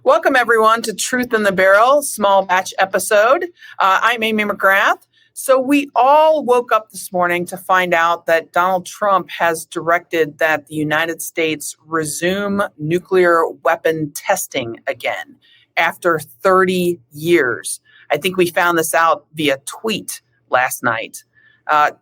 Welcome, everyone, to Truth in the Barrel, small batch episode. I'm Amy McGrath. So we all woke up this morning to find out that Donald Trump has directed that the United States resume nuclear weapon testing again after 30 years. I think we found this out via tweet last night.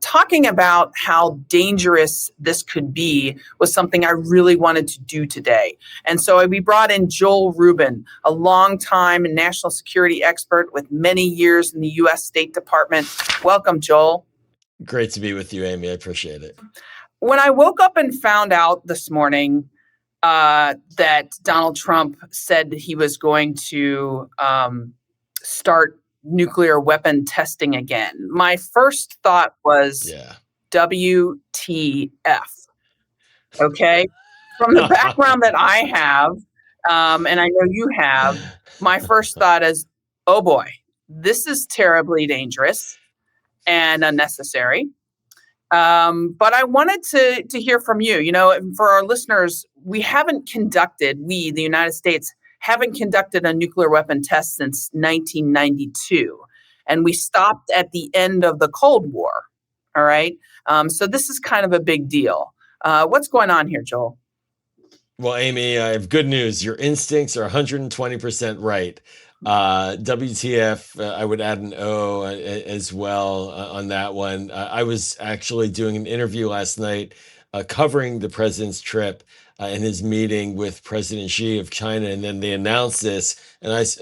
Talking about how dangerous this could be was something I really wanted to do today. And so we brought in Joel Rubin, a longtime national security expert with many years in the U.S. State Department. Welcome, Joel. Great to be with you, Amy. I appreciate it. When I woke up and found out this morning that Donald Trump said he was going to start nuclear weapon testing again, my first thought was WTF. Okay. From the background that I have, and I know you have, my first thought is, oh boy, this is terribly dangerous and unnecessary. But I wanted to hear from you. You know, for our listeners, the United States, haven't conducted a nuclear weapon test since 1992. And we stopped at the end of the Cold War. All right. So this is kind of a big deal. What's going on here, Joel? Well, Amy, I have good news. Your instincts are 120% right. WTF, I would add an O as well on that one. I was actually doing an interview last night covering the president's trip and his meeting with President Xi of China. And then they announced this, and I was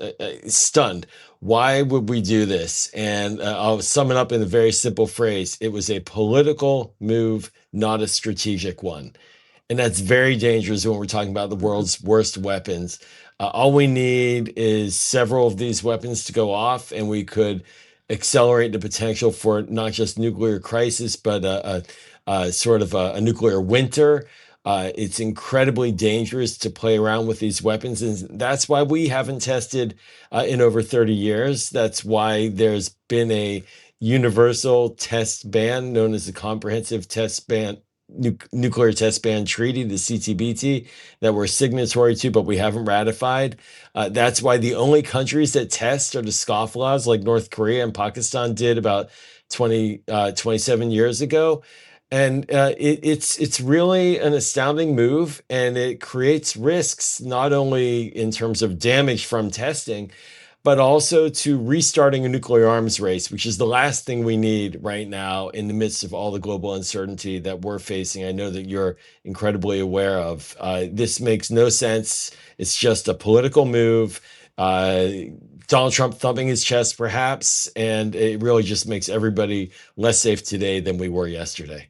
stunned. Why would we do this? And I'll sum it up in a very simple phrase. It was a political move, not a strategic one. And that's very dangerous when we're talking about the world's worst weapons. All we need is several of these weapons to go off, and we could accelerate the potential for not just nuclear crisis, but sort of a nuclear winter. It's incredibly dangerous to play around with these weapons, and that's why we haven't tested in over 30 years. That's why there's been a universal test ban known as the Comprehensive Test Ban Nuclear Test Ban Treaty, the CTBT, that we're signatory to, but we haven't ratified. That's why the only countries that test are the scofflaws like North Korea and Pakistan did about 27 years ago. And it's really an astounding move, and it creates risks, not only in terms of damage from testing, but also to restarting a nuclear arms race, which is the last thing we need right now in the midst of all the global uncertainty that we're facing. I know that you're incredibly aware of. This makes no sense. It's just a political move. Donald Trump thumping his chest, perhaps, and it really just makes everybody less safe today than we were yesterday.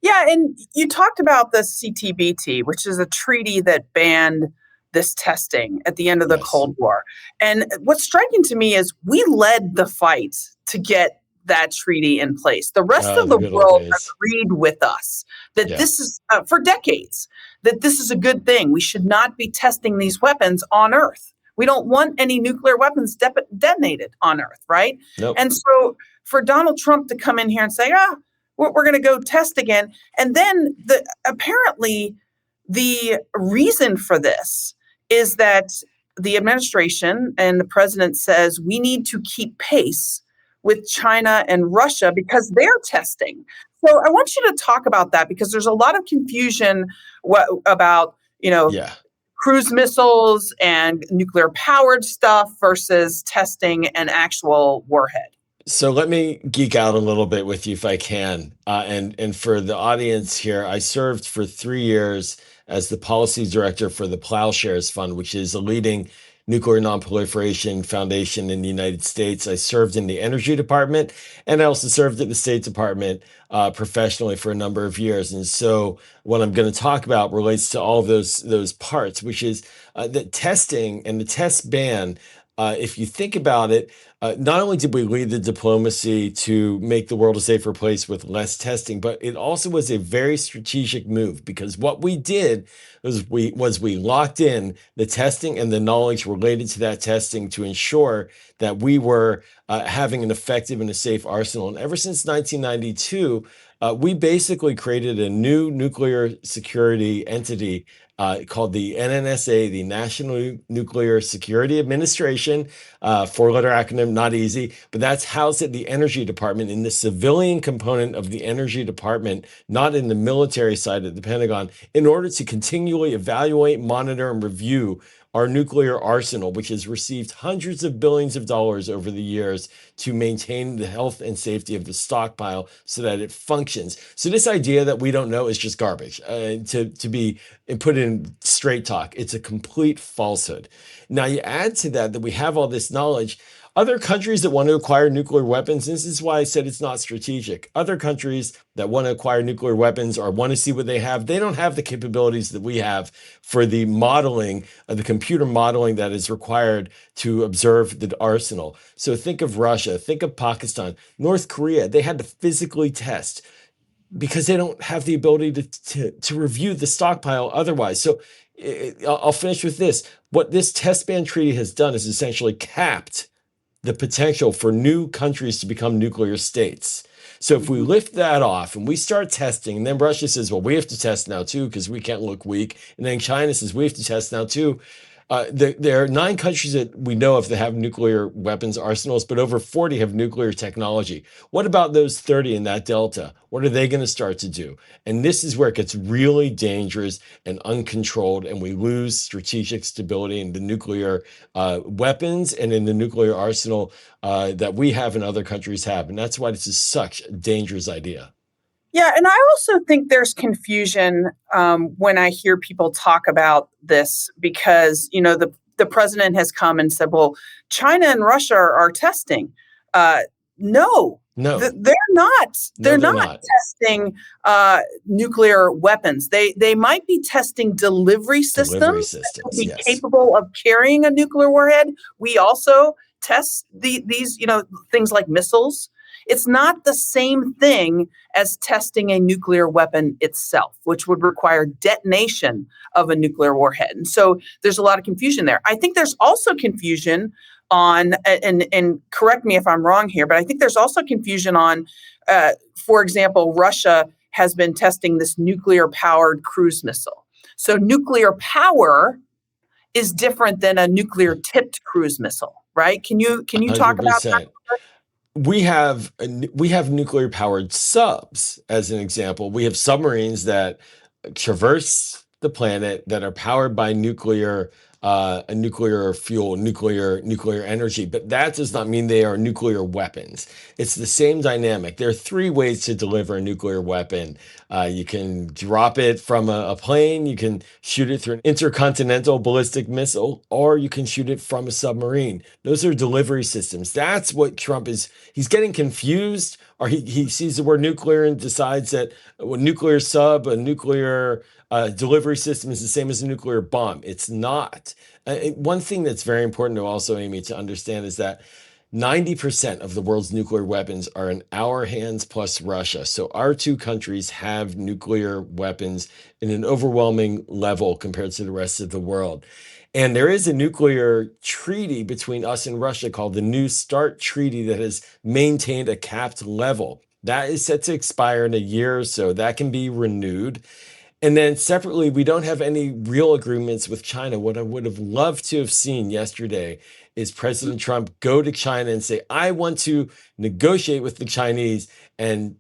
Yeah, and you talked about the CTBT, which is a treaty that banned this testing at the end of the Cold War. And what's striking to me is we led the fight to get that treaty in place. The rest of the world agreed with us that this is, for decades, that this is a good thing. We should not be testing these weapons on Earth. We don't want any nuclear weapons detonated on Earth, right? Nope. And so for Donald Trump to come in here and say, we're going to go test again. And then apparently the reason for this is that the administration and the president says we need to keep pace with China and Russia because they're testing. So I want you to talk about that, because there's a lot of confusion about, cruise missiles and nuclear powered stuff versus testing an actual warhead. So let me geek out a little bit with you if I can. And for the audience here, I served for 3 years as the policy director for the Plowshares Fund, which is a leading nuclear nonproliferation foundation in the United States. I served in the Energy Department, and I also served at the State Department professionally for a number of years. And so what I'm going to talk about relates to all of those parts, which is the testing and the test ban. If you think about it, not only did we lead the diplomacy to make the world a safer place with less testing, but it also was a very strategic move, because what we did was we locked in the testing and the knowledge related to that testing to ensure that we were having an effective and a safe arsenal. And ever since 1992, we basically created a new nuclear security entity called the NNSA, the National Nuclear Security Administration, four-letter acronym, not easy, but that's housed at the Energy Department in the civilian component of the Energy Department, not in the military side of the Pentagon, in order to continually evaluate, monitor, and review our nuclear arsenal, which has received hundreds of billions of dollars over the years to maintain the health and safety of the stockpile so that it functions. So this idea that we don't know is just garbage. To be put in straight talk, it's a complete falsehood. Now you add to that we have all this knowledge. Other countries that want to acquire nuclear weapons, this is why I said it's not strategic. Other countries that want to acquire nuclear weapons or want to see what they don't have the capabilities that we have for the modeling, the computer modeling that is required to observe the arsenal. So think of Russia, think of Pakistan, North Korea. They had to physically test because they don't have the ability to review the stockpile otherwise. So I'll finish with this. What this test ban treaty has done is essentially capped the potential for new countries to become nuclear states. So if we lift that off and we start testing, and then Russia says, well, we have to test now too, because we can't look weak. And then China says, we have to test now too. There are 9 countries that we know of that have nuclear weapons arsenals, but over 40 have nuclear technology. What about those 30 in that delta? What are they going to start to do? And this is where it gets really dangerous and uncontrolled, and we lose strategic stability in the nuclear weapons and in the nuclear arsenal that we have and other countries have. And that's why this is such a dangerous idea. Yeah, and I also think there's confusion when I hear people talk about this because, the president has come and said, well, China and Russia are testing. No, No, they're not. no, They're they're not not. testing nuclear weapons. They might be testing delivery Delivery systems that will systems, be yes. capable of carrying a nuclear warhead. We also test these, things like missiles. It's not the same thing as testing a nuclear weapon itself, which would require detonation of a nuclear warhead. And so there's a lot of confusion there. I think there's also confusion on, and correct me if I'm wrong here, but I think there's also confusion on, for example, Russia has been testing this nuclear powered cruise missile. So nuclear power is different than a nuclear tipped cruise missile, right? Can you talk about that? 100%. We have nuclear powered subs as an example. We have submarines that traverse the planet that are powered by nuclear fuel, nuclear energy, but that does not mean they are nuclear weapons. It's the same dynamic. There are 3 ways to deliver a nuclear weapon. You can drop it from a plane, you can shoot it through an intercontinental ballistic missile, or you can shoot it from a submarine. Those are delivery systems. That's what Trump is. He's getting confused, or he sees the word nuclear and decides that a nuclear sub, a nuclear delivery system is the same as a nuclear bomb. It's not. One thing that's very important to also, Amy, to understand is that 90% of the world's nuclear weapons are in our hands plus Russia. So our 2 countries have nuclear weapons in an overwhelming level compared to the rest of the world. And there is a nuclear treaty between us and Russia called the New START Treaty that has maintained a capped level. That is set to expire in a year or so. That can be renewed. And then separately, we don't have any real agreements with China. What I would have loved to have seen yesterday is President Trump go to China and say, I want to negotiate with the Chinese and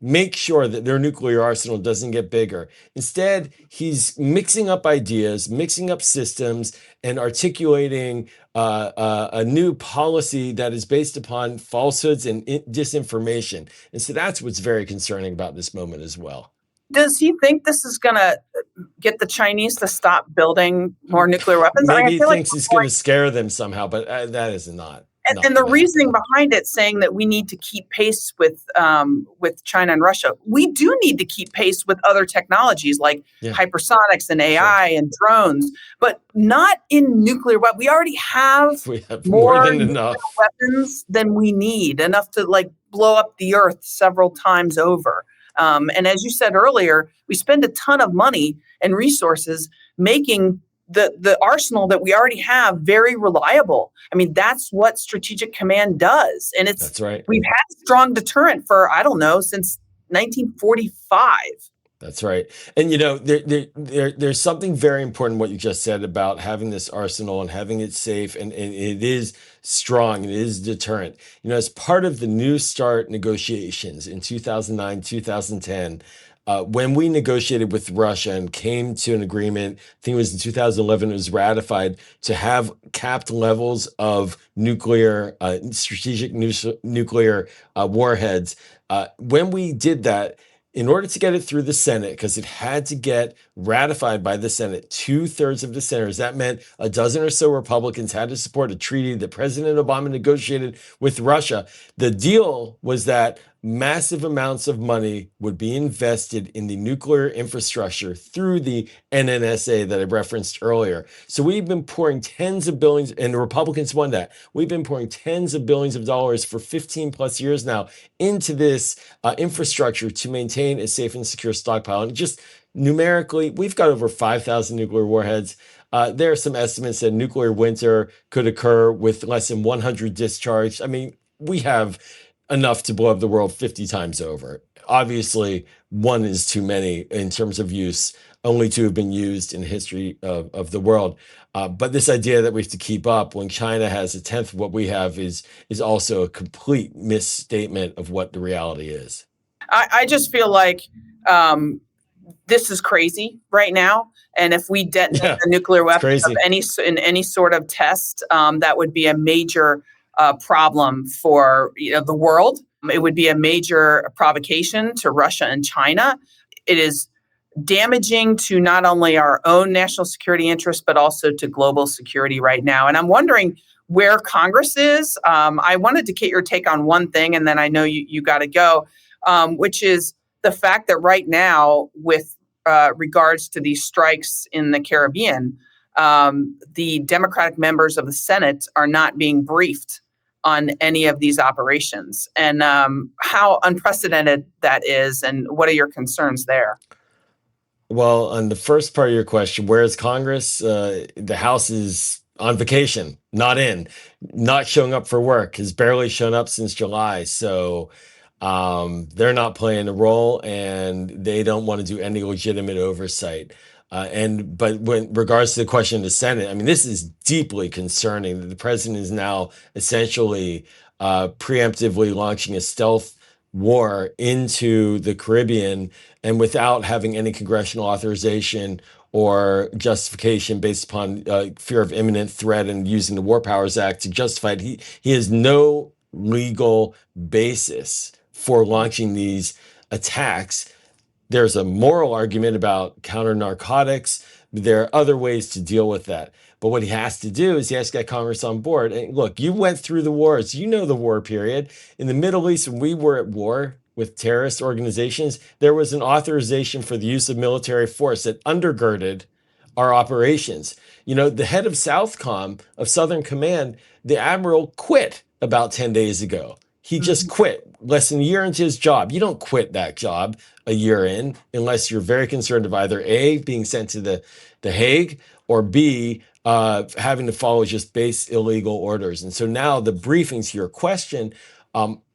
make sure that their nuclear arsenal doesn't get bigger. Instead, he's mixing up ideas, mixing up systems, and articulating a new policy that is based upon falsehoods and disinformation. And so that's what's very concerning about this moment as well. Does he think this is going to get the Chinese to stop building more nuclear weapons? Maybe he feel like thinks he's going to scare them somehow, but that is not and the gonna reasoning happen. behind it, saying that we need to keep pace with China and Russia. We do need to keep pace with other technologies like hypersonics and AI and drones, but not in nuclear weapons. We already have We have more more than nuclear enough. weapons than we need, enough to blow up the earth several times over. And as you said earlier, we spend a ton of money and resources making the arsenal that we already have very reliable. I mean, that's what Strategic Command does. And That's right. we've had strong deterrent for, I don't know, since 1945. That's right. And there's something very important what you just said about having this arsenal and having it safe, and it is strong, it is deterrent. As part of the New START negotiations in 2009, 2010, when we negotiated with Russia and came to an agreement, I think it was in 2011, it was ratified to have capped levels of strategic nuclear warheads. When we did that, in order to get it through the Senate, because it had to get ratified by the Senate, 2/3 of the senators, that meant a dozen or so Republicans had to support a treaty that President Obama negotiated with Russia. The deal was that massive amounts of money would be invested in the nuclear infrastructure through the NNSA that I referenced earlier. So we've been pouring tens of billions, and the Republicans won that. We've been pouring tens of billions of dollars for 15 plus years now into this infrastructure to maintain a safe and secure stockpile. And just numerically, we've got over 5,000 nuclear warheads. There are some estimates that nuclear winter could occur with less than 100 discharged. I mean, we have enough to blow up the world 50 times over. Obviously, one is too many in terms of use. Only two have been used in the history of the world. But this idea that we have to keep up when China has a tenth of what we have is also a complete misstatement of what the reality is. I just feel like um, this is crazy right now. And if we detonate Yeah, a nuclear it's weapon of crazy. in any sort of test, that would be a major problem for the world. It would be a major provocation to Russia and China. It is damaging to not only our own national security interests, but also to global security right now. And I'm wondering where Congress is. I wanted to get your take on one thing, and then I know you got to go, which is the fact that right now, with regards to these strikes in the Caribbean, the Democratic members of the Senate are not being briefed on any of these operations, and how unprecedented that is, and what are your concerns there? Well, on the first part of your question, where is Congress? The House is on vacation, not in, not showing up for work, has barely shown up since July. So they're not playing a role, and they don't want to do any legitimate oversight. But when regards to the question of the Senate, I mean, this is deeply concerning that the president is now essentially preemptively launching a stealth war into the Caribbean, and without having any congressional authorization or justification based upon fear of imminent threat, and using the War Powers Act to justify it. He has no legal basis for launching these attacks. There's a moral argument about counter narcotics. There are other ways to deal with that. But what he has to do is he has to get Congress on board. And look, you went through the wars. You know the war period. In the Middle East, when we were at war with terrorist organizations, there was an authorization for the use of military force that undergirded our operations. The head of Southcom, of Southern Command, the admiral, quit about 10 days ago. He just quit less than a year into his job. You don't quit that job a year in unless you're very concerned of either A, being sent to the Hague, or B, having to follow just base illegal orders. And so now the briefings to your question,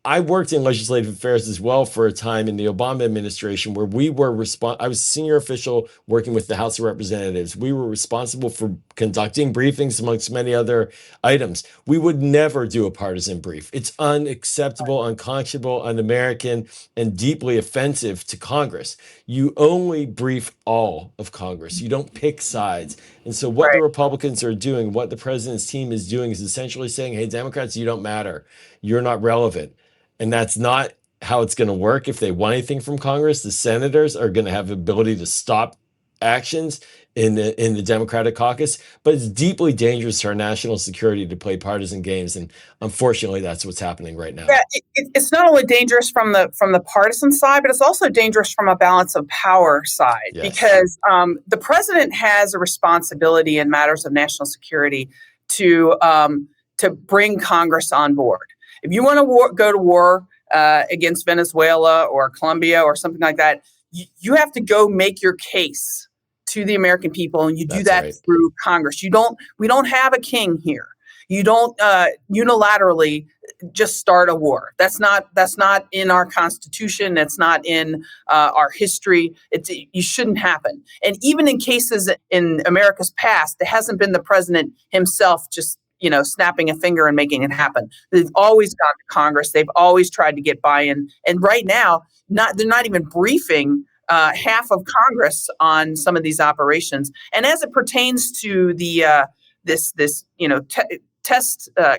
I worked in legislative affairs as well for a time in the Obama administration, where we were I was a senior official working with the House of Representatives. We were responsible for conducting briefings amongst many other items. We would never do a partisan brief. It's unacceptable, unconscionable, un-American, and deeply offensive to Congress. You only brief all of Congress. You don't pick sides. And so what the Right. Republicans are doing, what the president's team is doing, is essentially saying, hey, Democrats, you don't matter. You're not relevant. And that's not how it's going to work. If they want anything from Congress, the senators are going to have the ability to stop actions in the Democratic caucus. But it's deeply dangerous to our national security to play partisan games, and unfortunately, that's what's happening right now. Yeah, it's not only dangerous from the partisan side, but it's also dangerous from a balance of power side, Yes, because the president has a responsibility in matters of national security to bring Congress on board. If you want to go to war against Venezuela or Colombia or something like that, you have to go make your case to the American people, and you do that's that right. through Congress. We don't have a king here. You don't unilaterally just start a war. That's not in our Constitution. That's not in our history. You shouldn't happen. And even in cases in America's past, it hasn't been the president himself just snapping a finger and making it happen. They've always gone to Congress. They've always tried to get buy-in. And right now, they're not even briefing half of Congress on some of these operations. And as it pertains to the this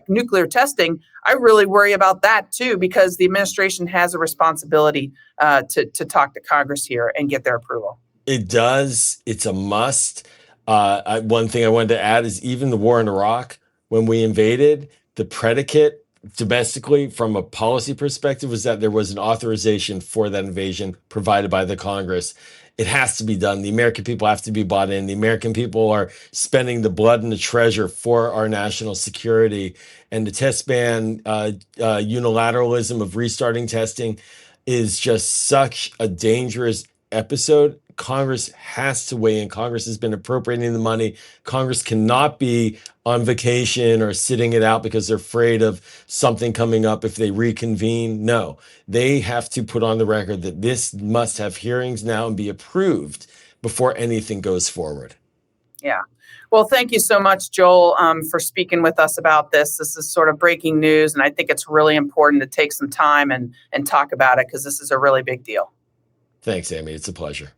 nuclear testing, I really worry about that too, because the administration has a responsibility to talk to Congress here and get their approval. It does. It's a must. One thing I wanted to add is even the war in Iraq, when we invaded, the predicate domestically from a policy perspective was that there was an authorization for that invasion provided by the Congress. It has to be done. The American people have to be bought in. The American people are spending the blood and the treasure for our national security. And the test ban, unilateralism of restarting testing is just such a dangerous episode. Congress has to weigh in. Congress has been appropriating the money. Congress cannot be on vacation or sitting it out because they're afraid of something coming up if they reconvene. No, they have to put on the record that this must have hearings now and be approved before anything goes forward. Yeah. Well, thank you so much, Joel, for speaking with us about this. This is sort of breaking news, and I think it's really important to take some time and talk about it because this is a really big deal. Thanks, Amy. It's a pleasure.